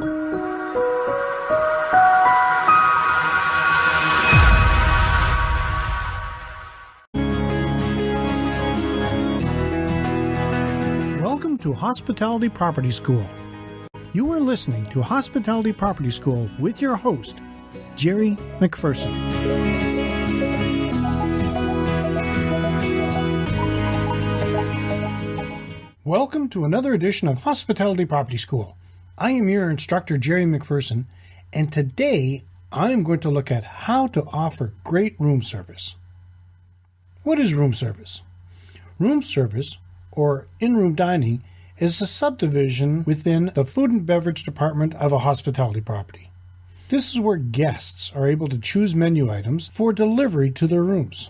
Welcome to Hospitality Property School. You are listening to Hospitality Property School with your host, Jerry McPherson. Welcome to another edition of Hospitality Property School. I am your instructor, Jerry McPherson, and today I am going to look at how to offer great room service. What is room service? Room service, or in-room dining, is a subdivision within the Food and Beverage Department of a hospitality property. This is where guests are able to choose menu items for delivery to their rooms.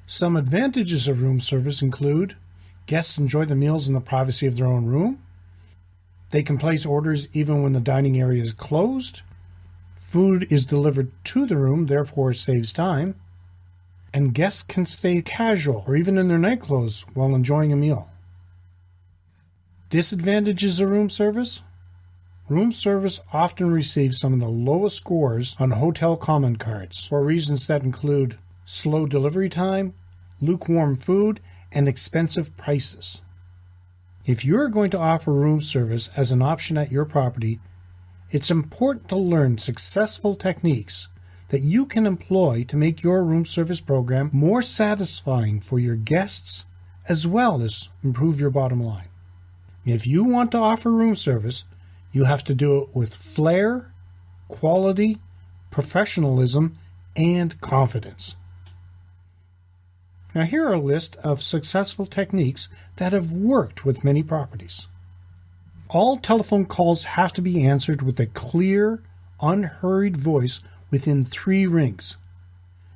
Some advantages of room service include guests enjoy the meals in the privacy of their own room. They can place orders even when the dining area is closed. Food is delivered to the room, therefore it saves time. And guests can stay casual or even in their night clothes while enjoying a meal. Disadvantages of room service? Room service often receives some of the lowest scores on hotel comment cards for reasons that include slow delivery time, lukewarm food, and expensive prices. If you're going to offer room service as an option at your property, it's important to learn successful techniques that you can employ to make your room service program more satisfying for your guests as well as improve your bottom line. If you want to offer room service, you have to do it with flair, quality, professionalism, and confidence. Now here are a list of successful techniques that have worked with many properties. All telephone calls have to be answered with a clear, unhurried voice within 3 rings.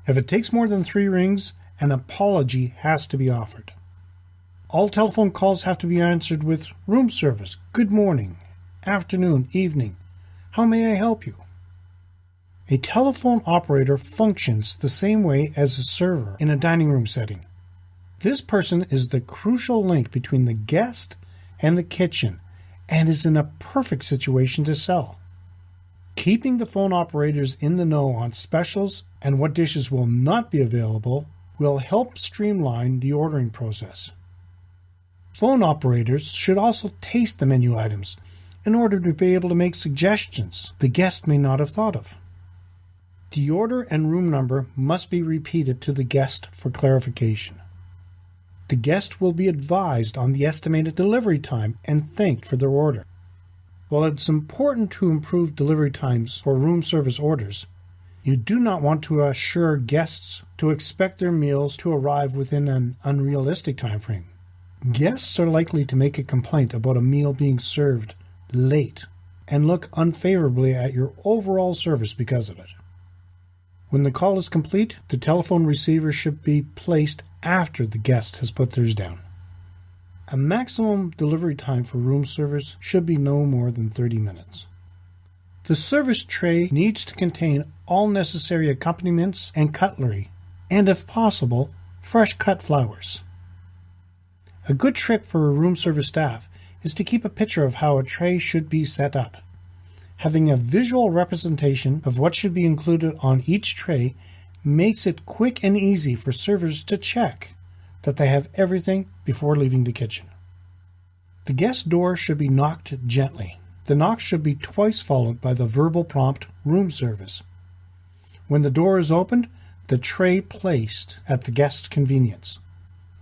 If it takes more than 3 rings, an apology has to be offered. All telephone calls have to be answered with room service, good morning, afternoon, evening, how may I help you? A telephone operator functions the same way as a server in a dining room setting. This person is the crucial link between the guest and the kitchen and is in a perfect situation to sell. Keeping the phone operators in the know on specials and what dishes will not be available will help streamline the ordering process. Phone operators should also taste the menu items in order to be able to make suggestions the guest may not have thought of. The order and room number must be repeated to the guest for clarification. The guest will be advised on the estimated delivery time and thanked for their order. While it's important to improve delivery times for room service orders, you do not want to assure guests to expect their meals to arrive within an unrealistic time frame. Guests are likely to make a complaint about a meal being served late and look unfavorably at your overall service because of it. When the call is complete, the telephone receiver should be placed after the guest has put theirs down. A maximum delivery time for room service should be no more than 30 minutes. The service tray needs to contain all necessary accompaniments and cutlery, and if possible, fresh cut flowers. A good trick for a room service staff is to keep a picture of how a tray should be set up. Having a visual representation of what should be included on each tray makes it quick and easy for servers to check that they have everything before leaving the kitchen. The guest door should be knocked gently. The knock should be twice followed by the verbal prompt room service. When the door is opened, the tray placed at the guest's convenience.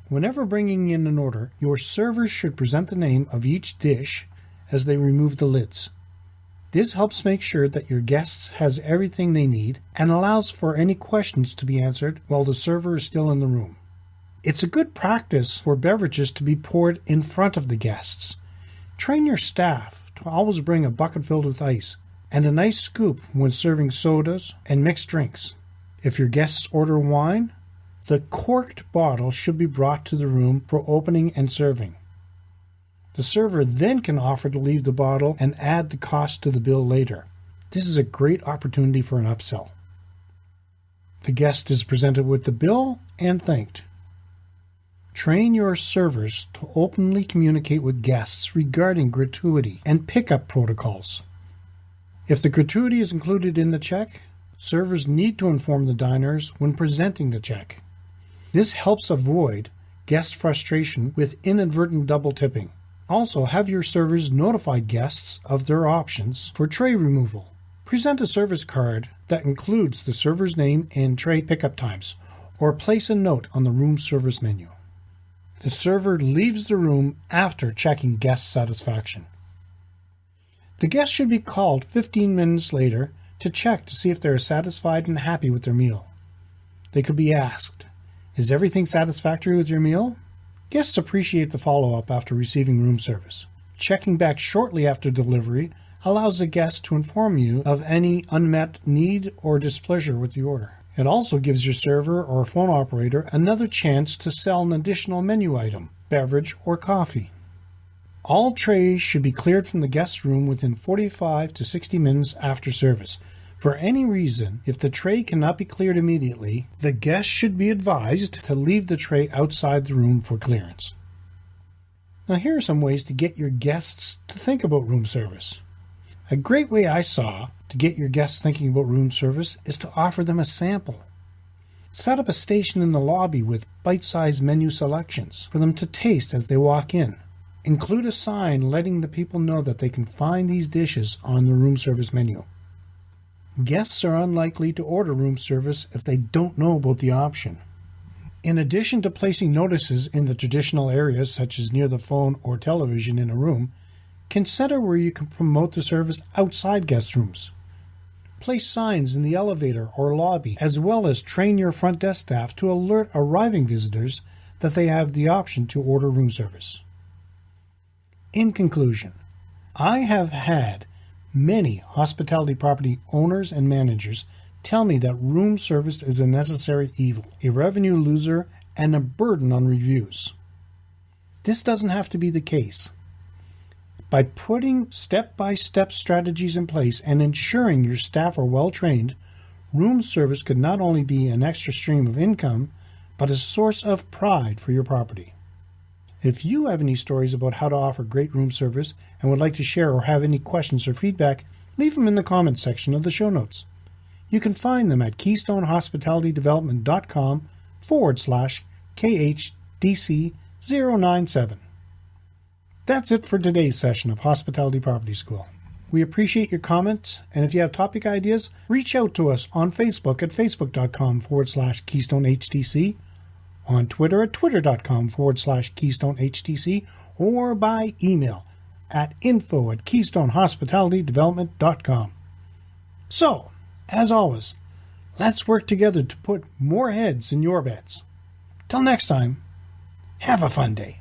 Whenever bringing in an order, your servers should present the name of each dish as they remove the lids. This helps make sure that your guests has everything they need and allows for any questions to be answered while the server is still in the room. It's a good practice for beverages to be poured in front of the guests. Train your staff to always bring a bucket filled with ice and a nice scoop when serving sodas and mixed drinks. If your guests order wine, the corked bottle should be brought to the room for opening and serving. The server then can offer to leave the bottle and add the cost to the bill later. This is a great opportunity for an upsell. The guest is presented with the bill and thanked. Train your servers to openly communicate with guests regarding gratuity and pickup protocols. If the gratuity is included in the check, servers need to inform the diners when presenting the check. This helps avoid guest frustration with inadvertent double tipping. Also, have your servers notify guests of their options for tray removal. Present a service card that includes the server's name and tray pickup times, or place a note on the room service menu. The server leaves the room after checking guest satisfaction. The guest should be called 15 minutes later to check to see if they are satisfied and happy with their meal. They could be asked, "Is everything satisfactory with your meal?" Guests appreciate the follow-up after receiving room service. Checking back shortly after delivery allows the guest to inform you of any unmet need or displeasure with the order. It also gives your server or phone operator another chance to sell an additional menu item, beverage, or coffee. All trays should be cleared from the guest room within 45 to 60 minutes after service. For any reason, if the tray cannot be cleared immediately, the guest should be advised to leave the tray outside the room for clearance. Now here are some ways to get your guests to think about room service. A great way I saw to get your guests thinking about room service is to offer them a sample. Set up a station in the lobby with bite-sized menu selections for them to taste as they walk in. Include a sign letting the people know that they can find these dishes on the room service menu. Guests are unlikely to order room service if they don't know about the option. In addition to placing notices in the traditional areas such as near the phone or television in a room, consider where you can promote the service outside guest rooms. Place signs in the elevator or lobby, as well as train your front desk staff to alert arriving visitors that they have the option to order room service. In conclusion, I have had many hospitality property owners and managers tell me that room service is a necessary evil, a revenue loser, and a burden on reviews. This doesn't have to be the case. By putting step-by-step strategies in place and ensuring your staff are well-trained, room service could not only be an extra stream of income, but a source of pride for your property. If you have any stories about how to offer great room service and would like to share or have any questions or feedback, leave them in the comments section of the show notes. You can find them at KeystoneHospitalityDevelopment.com/KHDC097. That's it for today's session of Hospitality Property School. We appreciate your comments, and if you have topic ideas, reach out to us on Facebook at facebook.com/KeystoneHDC, on Twitter at twitter.com/KeystoneHDC, or by email at info@KeystoneHospitalityDevelopment.com. So, as always, let's work together to put more heads in your beds. Till next time, have a fun day.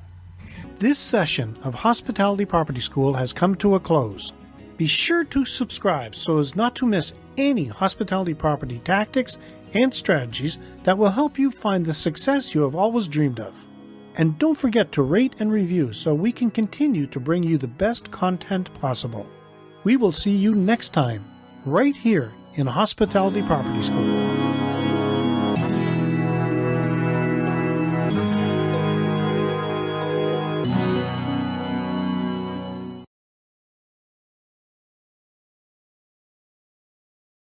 This session of Hospitality Property School has come to a close. Be sure to subscribe so as not to miss any hospitality property tactics and strategies that will help you find the success you have always dreamed of. And don't forget to rate and review so we can continue to bring you the best content possible. We will see you next time, right here in Hospitality Property School.